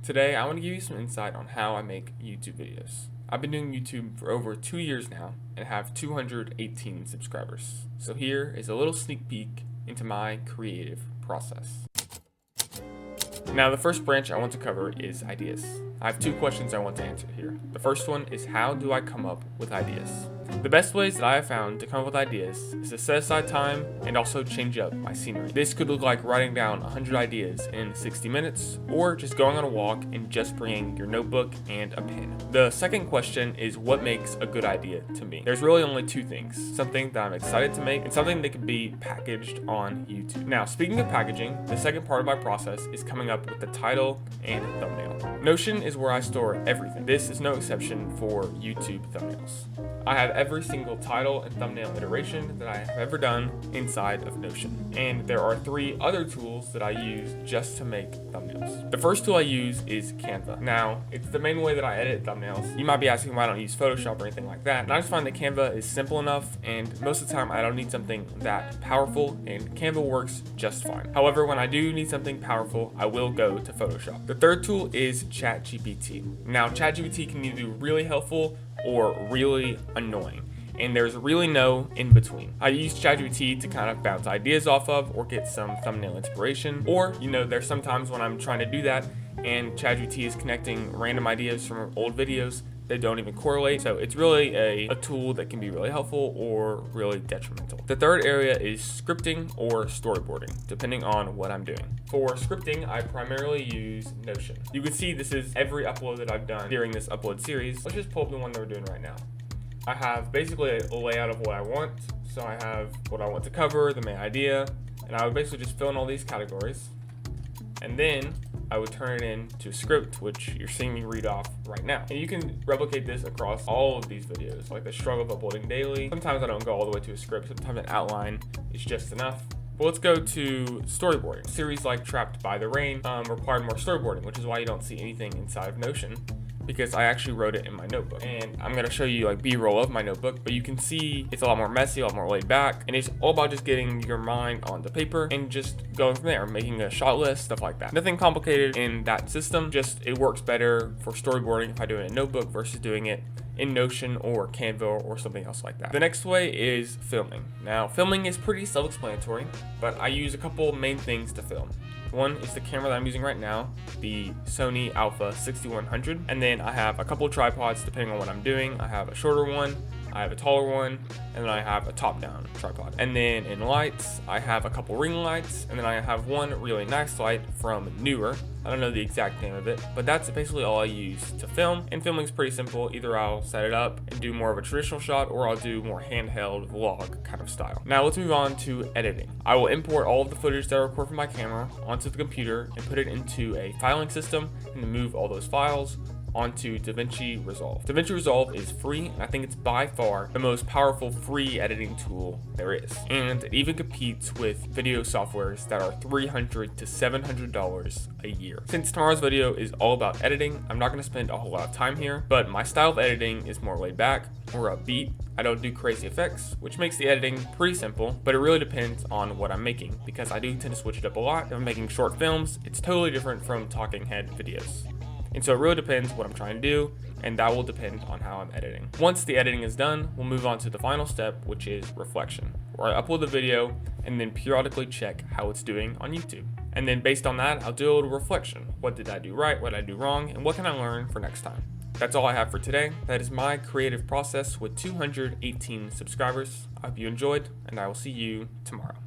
Today, I want to give you some insight on how I make YouTube videos. I've been doing YouTube for over 2 years now and have 218 subscribers. So here is a little sneak peek into my creative process. Now, the first branch I want to cover is ideas. I have 2 questions I want to answer here. The first one is, how do I come up with ideas? The best ways that I have found to come up with ideas is to set aside time and also change up my scenery. This could look like writing down 100 ideas in 60 minutes, or just going on a walk and just bringing your notebook and a pen. The second question is, what makes a good idea to me? There's really only 2 things: something that I'm excited to make and something that can be packaged on YouTube. Now, speaking of packaging, the second part of my process is coming up with the title and thumbnail. Notion is where I store everything. This is no exception for YouTube thumbnails. I have every single title and thumbnail iteration that I have ever done inside of Notion. And there are 3 other tools that I use just to make thumbnails. The first tool I use is Canva. Now, it's the main way that I edit thumbnails. You might be asking why I don't use Photoshop or anything like that. And I just find that Canva is simple enough, and most of the time I don't need something that powerful, and Canva works just fine. However, when I do need something powerful, I will go to Photoshop. The third tool is ChatGPT. Now, ChatGPT can either be really helpful or really annoying, and there's really no in between. I use ChatGPT to kind of bounce ideas off of or get some thumbnail inspiration, or there's sometimes when I'm trying to do that and ChatGPT is connecting random ideas from old videos that don't even correlate. So it's really a tool that can be really helpful or really detrimental. The third area is scripting or storyboarding, depending on what I'm doing. For scripting, I primarily use Notion. You can see this is every upload that I've done during this upload series. Let's just pull up the one that we're doing right now. I have basically a layout of what I want. So I have what I want to cover, the main idea, and I would basically just fill in all these categories. And then I would turn it into a script, which you're seeing me read off right now. And you can replicate this across all of these videos, like the struggle of uploading daily. Sometimes I don't go all the way to a script, sometimes an outline is just enough. But let's go to storyboarding. Series like Trapped by the Rain required more storyboarding, which is why you don't see anything inside of Notion, because I actually wrote it in my notebook. And I'm gonna show you like B-roll of my notebook, but you can see it's a lot more messy, a lot more laid back, and it's all about just getting your mind on the paper and just going from there, making a shot list, stuff like that. Nothing complicated in that system, just it works better for storyboarding if I do it in a notebook versus doing it in Notion or Canva or something else like that. The next way is filming. Now, filming is pretty self-explanatory, but I use a couple main things to film. One is the camera that I'm using right now, the Sony Alpha 6100, and then I have a couple tripods depending on what I'm doing. I have a shorter one, I have a taller one, and then I have a top-down tripod. And then in lights, I have a couple ring lights, and then I have one really nice light from Neewer. I don't know the exact name of it, but that's basically all I use to film. And filming is pretty simple. Either I'll set it up and do more of a traditional shot, or I'll do more handheld vlog kind of style. Now let's move on to editing. I will import all of the footage that I record from my camera onto the computer and put it into a filing system, and then move all those files onto DaVinci Resolve. DaVinci Resolve is free, and I think it's by far the most powerful free editing tool there is. And it even competes with video softwares that are $300 to $700 a year. Since tomorrow's video is all about editing, I'm not gonna spend a whole lot of time here, but my style of editing is more laid back, more upbeat. I don't do crazy effects, which makes the editing pretty simple, but it really depends on what I'm making, because I do tend to switch it up a lot. If I'm making short films, it's totally different from talking head videos. And so it really depends what I'm trying to do, and that will depend on how I'm editing. Once the editing is done, we'll move on to the final step, which is reflection, where I upload the video and then periodically check how it's doing on YouTube. And then based on that, I'll do a little reflection. What did I do right? What did I do wrong? And what can I learn for next time? That's all I have for today. That is my creative process with 218 subscribers. I hope you enjoyed, and I will see you tomorrow.